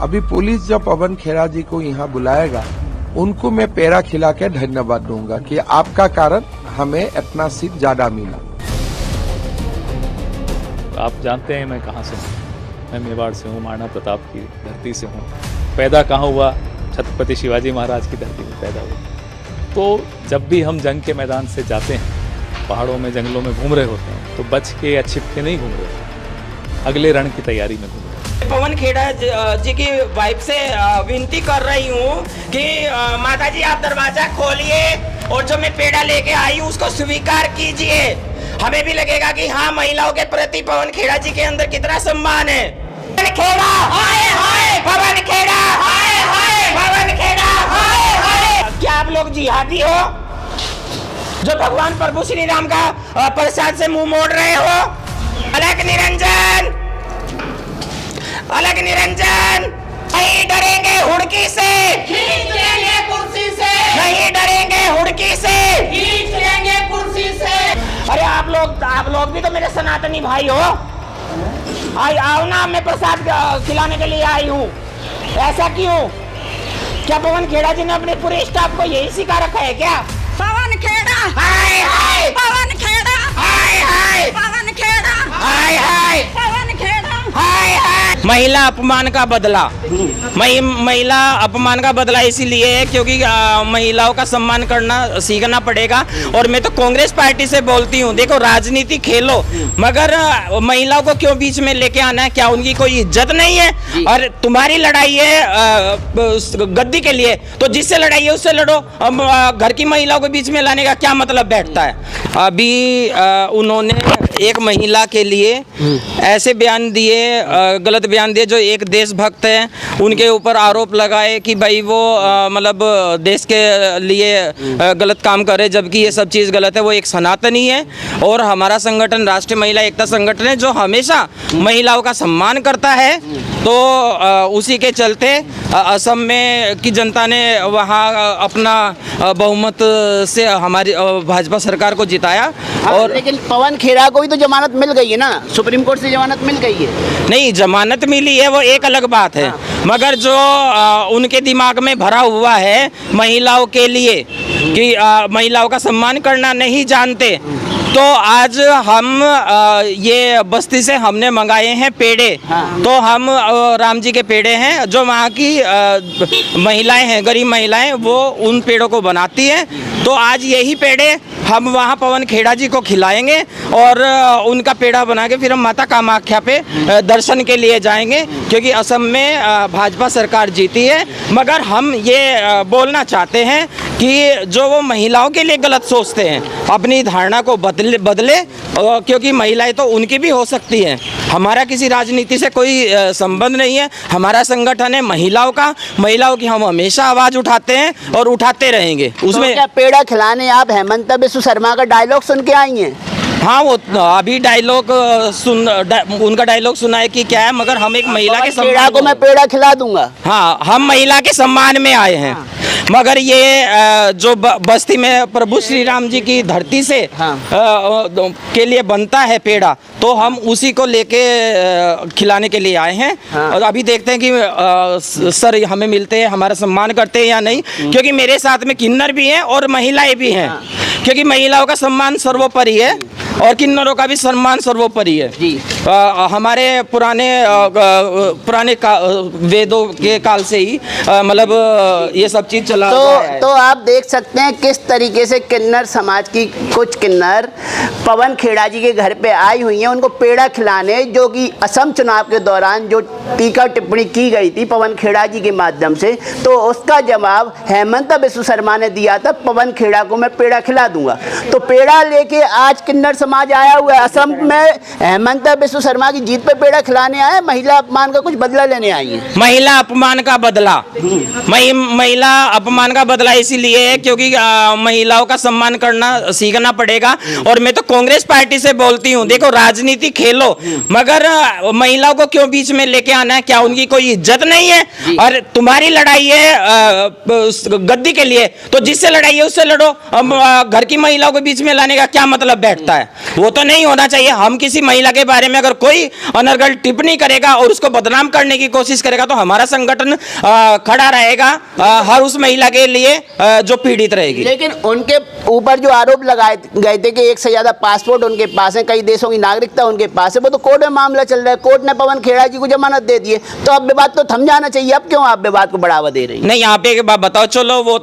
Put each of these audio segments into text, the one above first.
अभी पुलिस जब पवन खेड़ा जी को यहाँ बुलाएगा, उनको मैं पेड़ा खिला के धन्यवाद दूंगा कि आपका कारण हमें इतना सीट ज्यादा मिला। आप जानते हैं मैं कहाँ से हूँ, मैं मेवाड़ से हूँ, महाराणा प्रताप की धरती से हूँ। पैदा कहाँ हुआ? छत्रपति शिवाजी महाराज की धरती में पैदा हुआ। तो जब भी हम जंग के मैदान से जाते हैं, पहाड़ों में जंगलों में घूम रहे होते हैं, तो बच के या छिप के नहीं घूम रहे होते, अगले रण की तैयारी में घूम रहे होते। पवन खेड़ा जी की वाइफ से विनती कर रही हूँ कि माता जी आप दरवाजा खोलिए और जो मैं पेड़ा लेके आई हूँ उसको स्वीकार कीजिए। हमें भी लगेगा कि हाँ, महिलाओं के प्रति पवन खेड़ा जी के अंदर कितना सम्मान है। पवन खेड़ा हाय हाय, पवन खेड़ा हाय हाय, पवन खेड़ा हाय हाय। क्या आप लोग जिहादी हो जो भगवान प्रभु श्री राम का प्रसाद से मुंह मोड़ रहे हो? अलग निरंजन, अलग निरंजन, नहीं डरेंगे हुड़की से, खींच लेंगे कुर्सी से, नहीं डरेंगे हुड़की से, खींच लेंगे कुर्सी से। अरे आप लोग भी तो मेरे सनातनी भाई हो। आओ ना, मैं प्रसाद खिलाने के लिए आई हूँ। ऐसा क्यों? क्या पवन खेड़ा जी ने अपने पूरे स्टाफ को यही सिखा रखा है क्या? पवन खेड़ा हाय हाय, पवन खेड़ा हाय हाय, पवन खेड़ा हाय हाय, पवन खेड़ा हाय हाय। महिला अपमान का बदला, महिला अपमान का बदला इसीलिए है क्योंकि महिलाओं का सम्मान करना सीखना पड़ेगा। और मैं तो कांग्रेस पार्टी से बोलती हूँ, देखो राजनीति खेलो, मगर महिलाओं को क्यों बीच में लेके आना है? क्या उनकी कोई इज्जत नहीं है? और तुम्हारी लड़ाई है गद्दी के लिए, तो जिससे लड़ाई है उससे लड़ो। घर की महिलाओं को बीच में लाने का क्या मतलब बैठता है? अभी उन्होंने एक महिला के लिए ऐसे बयान दिए, गलत बयान दिए, जो एक देशभक्त है उनके ऊपर आरोप लगाए कि भाई वो मतलब देश के लिए गलत काम करे, जबकि ये सब चीज़ गलत है। वो एक सनातनी है और हमारा संगठन राष्ट्रीय महिला एकता संगठन है जो हमेशा महिलाओं का सम्मान करता है। तो उसी के चलते असम में की जनता ने वहाँ अपना बहुमत से हमारी भाजपा सरकार को जिताया। और लेकिन पवन खेड़ा को भी तो जमानत मिल गई है ना, सुप्रीम कोर्ट से जमानत मिल गई है। नहीं, जमानत मिली है वो एक अलग बात है, मगर जो उनके दिमाग में भरा हुआ है महिलाओं के लिए कि महिलाओं का सम्मान करना नहीं जानते, तो आज हम ये बस्ती से हमने मंगाए हैं पेड़े। तो हम राम जी के पेड़े हैं, जो वहाँ की महिलाएं हैं, गरीब महिलाएं, वो उन पेड़ों को बनाती हैं। तो आज यही पेड़े हम वहाँ पवन खेड़ा जी को खिलाएंगे और उनका पेड़ा बना के फिर हम माता कामाख्या पे दर्शन के लिए जाएंगे, क्योंकि असम में भाजपा सरकार जीती है। मगर हम ये बोलना चाहते हैं कि जो वो महिलाओं के लिए गलत सोचते हैं, अपनी धारणा को बदले, क्योंकि महिलाएं तो उनकी भी हो सकती हैं। हमारा किसी राजनीति से कोई संबंध नहीं है। हमारा संगठन है महिलाओं का, महिलाओं की हम हमेशा आवाज़ उठाते हैं और उठाते रहेंगे। उसमें तो क्या पेड़ा खिलाने आप हेमंत बिस्व शर्मा का डायलॉग सुन के आई हैं? हाँ, वो अभी डायलॉग उनका डायलॉग सुना है कि क्या है, मगर हम एक महिला के पेड़ा को मैं पेड़ा खिला दूंगा। हाँ, हम महिला के सम्मान में आए हैं। मगर ये जो बस्ती में प्रभु श्री राम जी की धरती से के लिए बनता है पेड़ा, तो हम उसी को लेके खिलाने के लिए आए हैं। और अभी देखते हैं कि सर हमें मिलते हैं, हमारा सम्मान करते हैं या नहीं, क्योंकि मेरे साथ में किन्नर भी हैं और महिलाएं भी हैं, क्योंकि महिलाओं का सम्मान सर्वोपरि है और किन्नरों का भी सम्मान सर्वोपरि है जी। हमारे पुराने वेदों के काल से ही मतलब ये सब चीज चला है। तो आप देख सकते हैं किस तरीके से किन्नर समाज की कुछ किन्नर पवन खेड़ा जी के घर पे आई हुई हैं उनको पेड़ा खिलाने, जो कि असम चुनाव के दौरान जो टीका टिप्पणी की गई थी पवन खेड़ा जी के माध्यम से, तो उसका जवाब हेमंत बिस्व शर्मा ने दिया था, पवन खेड़ा को मैं पेड़ा खिला दूंगा। तो पेड़ा लेके आज किन्नर समाज आया हुआ है असम में, हेमंत बिस्व शर्मा की जीत पे पेड़ा खिलाने आए, महिला अपमान का कुछ बदला लेने आई है। महिला अपमान का बदला, महिला अपमान का बदला इसीलिए है क्योंकि महिलाओं का सम्मान करना सीखना पड़ेगा। और मैं तो कांग्रेस पार्टी से बोलती हूँ, देखो राजनीति खेलो, मगर महिलाओं को क्यों बीच में लेके आना है? क्या उनकी कोई इज्जत नहीं है? और तुम्हारी लड़ाई है गद्दी के लिए, तो जिससे लड़ाई है उससे लड़ो। घर की महिलाओं को बीच में लाने का क्या मतलब बैठता है? वो तो नहीं होना चाहिए। हम किसी महिला के बारे में अगर कोई अनर्गल टिप्पणी करेगा और उसको बदनाम करने की कोशिश करेगा तो हमारा संगठन खड़ा रहेगा हर उस महिला के लिए जो पीड़ित रहेगी। लेकिन उनके ऊपर जो आरोप लगाए गए थे कि एक से ज्यादा पासपोर्ट उनके पास है, कई देशों की नागरिकता उनके पास है, वो तो कोर्ट में मामला चल रहा है, कोर्ट ने पवन खेड़ा जी को जमानत दे दी है, तो अब विवाद तो थम जाना चाहिए। अब क्यों आप विवाद को बढ़ावा दे रही हैं? नहीं, यहाँ पे एक बात बताओ, चलो वो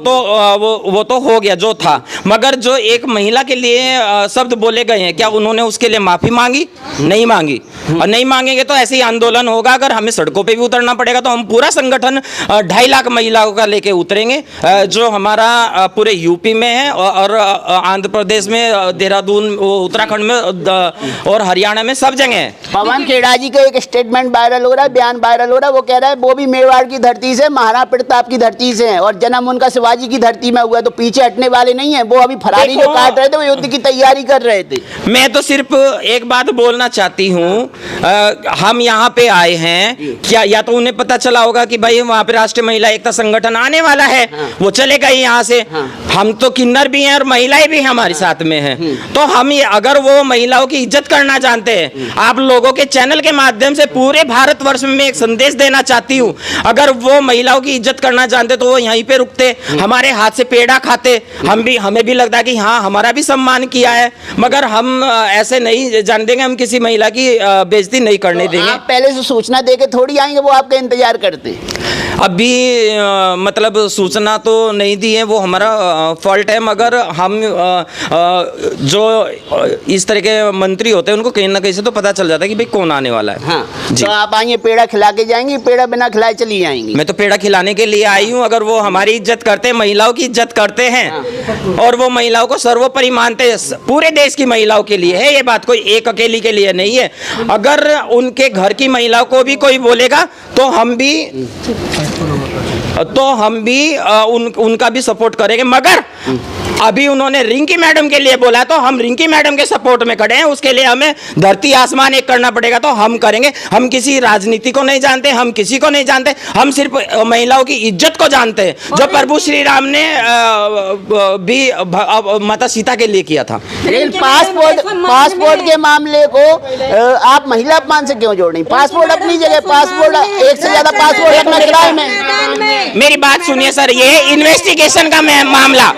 तो हो गया जो था, मगर जो एक महिला के लिए शब्द बोले गए हैं, क्या उन्होंने उसके लिए माफी मांगी? नहीं मांगी। और नहीं मांगेंगे तो ऐसे ही आंदोलन होगा। अगर हमें सड़कों पे भी उतरना पड़ेगा तो हम पूरा संगठन 2.5 लाख महिलाओं का लेके उतरेंगे, जो हमारा पूरे यूपी में है और आंध्र प्रदेश में, देहरादून, उत्तराखंड में और हरियाणा में, सब जगह है। पवन खेड़ा जी का एक स्टेटमेंट वायरल हो रहा है, बयान वायरल हो रहा है, वो कह रहा है वो भी मेवाड़ की धरती से, महाराणा प्रताप की धरती से हैं और जन्म उनका शिवाजी की धरती में हुआ, तो पीछे हटने वाले नहीं है। वो अभी फरारी जो काट रहे थे वो युद्ध की तैयारी कर रहे थे। मैं तो सिर्फ एक बात बोलना चाहती हूँ, हम यहाँ पे आए हैं, क्या या तो उन्हें पता चला होगा कि भाई वहाँ पे राष्ट्रीय महिला एकता संगठन आने वाला है, वो चले गए यहाँ से। हम तो किन्नर भी हैं और महिलाएं भी हमारे साथ में हैं, तो हम अगर वो महिलाओं की इज्जत करना जानते हैं, आप लोगों के चैनल के माध्यम से पूरे भारतवर्ष में एक संदेश देना चाहती हूँ, अगर वो महिलाओं की इज्जत करना जानते तो वो यहीं पे रुकते, हमारे हाथ से पेड़ा खाते, हमें भी लगता कि हाँ हमारा भी सम्मान किया है, मगर हम ऐसे नहीं जान देंगे, हम किसी महिला की बेइज्जती नहीं करने देंगे। आप पहले से सूचना देके थोड़ी आएंगे, वो आपका इंतजार करते। अभी मतलब सूचना तो नहीं दी है, वो हमारा फॉल्ट है, मगर हम जो इस तरह के मंत्री होते हैं उनको कहीं ना कहीं से तो पता चल जाता है कि भाई कौन आने वाला है। हाँ, जी। तो आप आएंगे पेड़ा खिला के जाएंगे, पेड़ा बिना खिलाए चली जाएंगी? मैं तो पेड़ा खिलाने के लिए आई हूँ। अगर वो हमारी इज्जत करते हैं, महिलाओं की इज्जत करते हैं और वो महिलाओं को सर्वोपरि मानते हैं, पूरे देश की महिलाओं के लिए है ये बात, कोई एक अकेली के लिए नहीं है। अगर उनके घर की महिलाओं को भी कोई बोलेगा तो हम भी उनका भी सपोर्ट करेंगे, मगर अभी उन्होंने रिंकी मैडम के लिए बोला तो हम रिंकी मैडम के सपोर्ट में खड़े हैं। उसके लिए हमें धरती आसमान एक करना पड़ेगा तो हम करेंगे। हम किसी राजनीति को नहीं जानते, हम किसी को नहीं जानते, हम सिर्फ महिलाओं की इज्जत को जानते हैं, जो प्रभु श्री राम ने भी माता सीता के लिए किया था। लेकिन पासपोर्ट के मामले को आप महिला अपमान से क्यों जोड़ रही? पासपोर्ट अपनी जगह, पासपोर्ट एक से ज्यादा पासपोर्ट अपना किराए में। मेरी बात सुनिए सर, ये है इन्वेस्टिगेशन का मामला।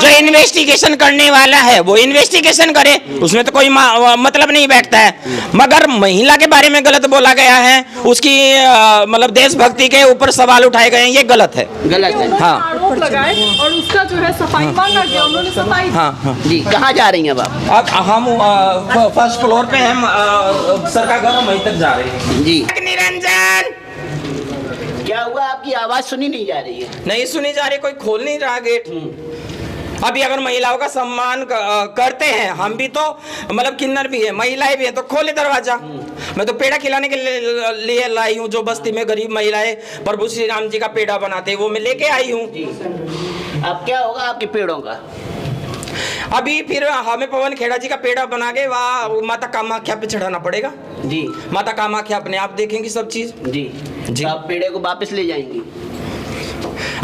जो इन्वेस्टिगेशन करने वाला है वो इन्वेस्टिगेशन करे, उसमें तो कोई मतलब नहीं बैठता है। मगर महिला के बारे में गलत बोला गया है, उसकी मतलब देशभक्ति के ऊपर सवाल उठाए गए हैं, ये गलत है। गलत है। हाँ, आरोप लगाए और उसका जो है सफाई मांगा गया, उन्होंने सफाई। हाँ। जी, कहाँ जा रही हैं अब हम फर्स्ट फ्लोर पे हम सर का घर, वहीं तक जा रहे हैं। जी, निरंजन, क्या हुआ? आपकी आवाज सुनी नहीं जा रही है। नहीं सुनी जा रही, कोई खोल नहीं रहा गेट। अभी अगर महिलाओं का सम्मान करते हैं, हम भी तो मतलब किन्नर भी है, महिलाएं भी है, तो खोले दरवाजा। मैं तो पेड़ा खिलाने के लिए लाई हूँ, जो बस्ती में गरीब महिलाएं प्रभु श्री राम जी का पेड़ा बनाते हैं वो मैं लेके आई हूँ। अब क्या होगा आपके पेड़ों का? अभी फिर हमें पवन खेड़ा जी का पेड़ा बना के वहाँ माता कामाख्या पे चढ़ाना पड़ेगा। जी, माता कामाख्या अपने आप देखेंगी सब चीज। जी, जी। तो आप पेड़े को वापस ले जाएंगी?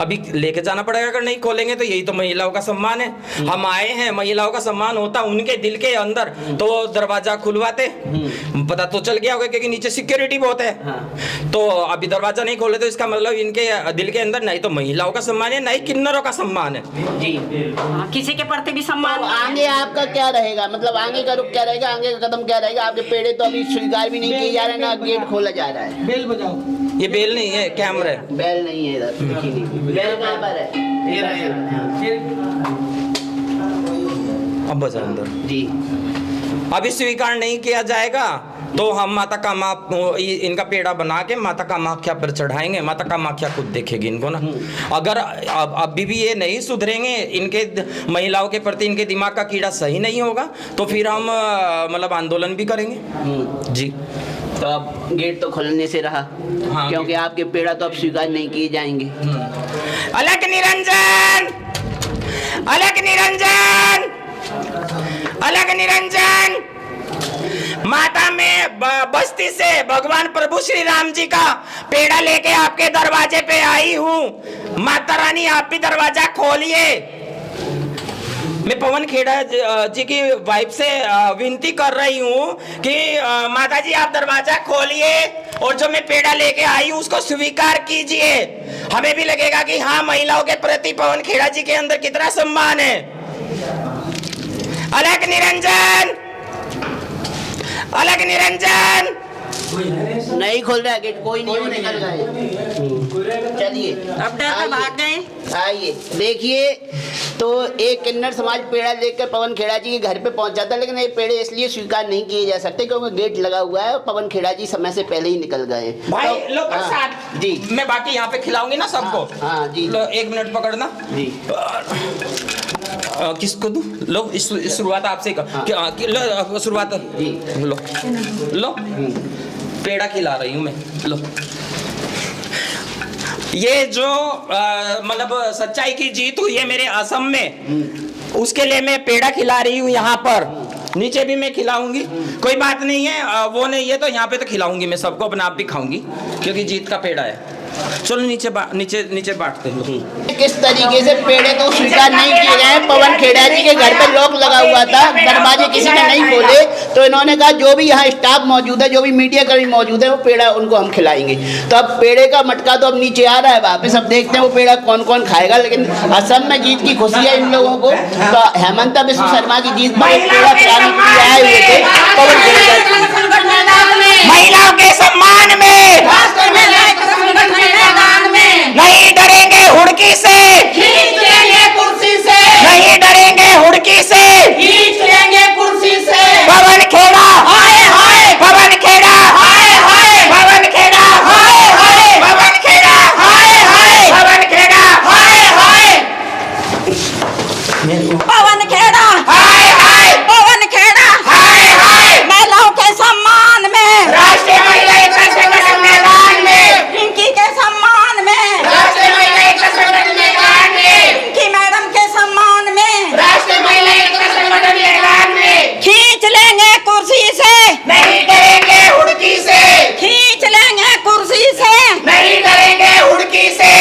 अभी लेके जाना पड़ेगा, अगर नहीं खोलेंगे तो यही तो महिलाओं का सम्मान है। हम आए हैं, महिलाओं का सम्मान होता उनके दिल के अंदर तो दरवाजा खुलवाते। पता तो चल गया होगा क्योंकि नीचे सिक्योरिटी बहुत है। हाँ। तो अभी दरवाजा नहीं खोले तो इसका मतलब इनके दिल के अंदर नहीं तो महिलाओं का सम्मान है, नहीं किन्नरों का सम्मान है। जी, किसी के प्रति भी सम्मान। तो आगे आपका क्या रहेगा? मतलब आगे का रुख क्या रहेगा, आगे का कदम क्या रहेगा? आपके पेड़े तो अभी स्वीकार भी नहीं किए जा रहे, ना गेट खोला जा रहा है। बेल बजाओ। ये बेल नहीं है, कैमरा है। बैल नहीं है इधर, दिखी नहीं। बैल कहाँ पर है? अब बजा अंदर। जी, अभी स्वीकार नहीं किया जाएगा तो हम माता कामा इनका पेड़ा बना के माता कामाख्या पर चढ़ाएंगे। माता कामाख्या खुद देखेगी इनको ना। अगर अभी भी ये नहीं सुधरेंगे, इनके महिलाओं के प्रति इनके दिमाग का कीड़ा सही नहीं होगा तो फिर हम मतलब आंदोलन भी करेंगे। जी, तो अब गेट तो खोलने से रहा। हाँ, क्योंकि आपके पेड़ा तो अब स्वीकार नहीं किए जाएंगे। अलग निरंजन, अलग निरंजन, अलग निरंजन। माता में बस्ती से भगवान प्रभु श्री राम जी का पेड़ा लेके आपके दरवाजे पे आई हूँ। माता रानी आप भी दरवाजा खोलिए। मैं पवन खेड़ा जी की वाइफ से विनती कर रही हूँ कि माता जी आप दरवाजा खोलिए और जो मैं पेड़ा लेके आई हूँ उसको स्वीकार कीजिए। हमें भी लगेगा कि हाँ, महिलाओं के प्रति पवन खेड़ा जी के अंदर कितना सम्मान है। अलग निरंजन, अलग निरंजन। नहीं खोल रहा है गेट, कोई नहीं, वो निकल गए। चलिए अब डर के भाग गए। आइए देखिए, तो एक किन्नर समाज पेड़ा लेकर पवन खेड़ा जी के घर पे पहुंच जाता है, लेकिन ये पेड़े इसलिए स्वीकार नहीं किए जा सकते क्योंकि गेट लगा हुआ है और पवन खेड़ा जी समय से पहले ही निकल गए। भाई तो, लो हाँ, प्रसाद जी मैं बाकी यहाँ पे खिलाऊंगी ना सबको। हाँ जी लो 1 मिनट पकड़ना जी। किसको दूं? लो इस शुरुआत आपसे लो शुरुआत जी। लो पेड़ा खिला रही हूँ मैं। लो ये जो मतलब सच्चाई की जीत हुई है मेरे असम में, उसके लिए मैं पेड़ा खिला रही हूँ। यहाँ पर नीचे भी मैं खिलाऊंगी, कोई बात नहीं है, वो नहीं है तो यहाँ पे तो खिलाऊंगी मैं सबको, अपने आप भी खाऊंगी क्योंकि जीत का पेड़ा है। चलो नीचे नीचे बांटते हैं। किस तरीके से पेड़े को स्वीकार नहीं किए गए। पवन खेड़ा जी के घर पे लॉक लगा हुआ था, दरवाजे किसी ने नहीं खोले, तो इन्होंने कहा जो भी यहाँ स्टाफ मौजूद है, जो भी मीडिया कर्मी मौजूद है, वो पेड़ा उनको हम खिलाएंगे। तो अब पेड़े का मटका तो अब नीचे आ रहा है वापस, अब देखते हैं वो पेड़ा कौन कौन खाएगा। लेकिन असम में जीत की खुशी है इन लोगों को। तो हेमंत बिस्व शर्मा की जीत पर पेड़ा खिलाने के लिए आए हुए थे पवन खेड़ा जी। महिलाओं के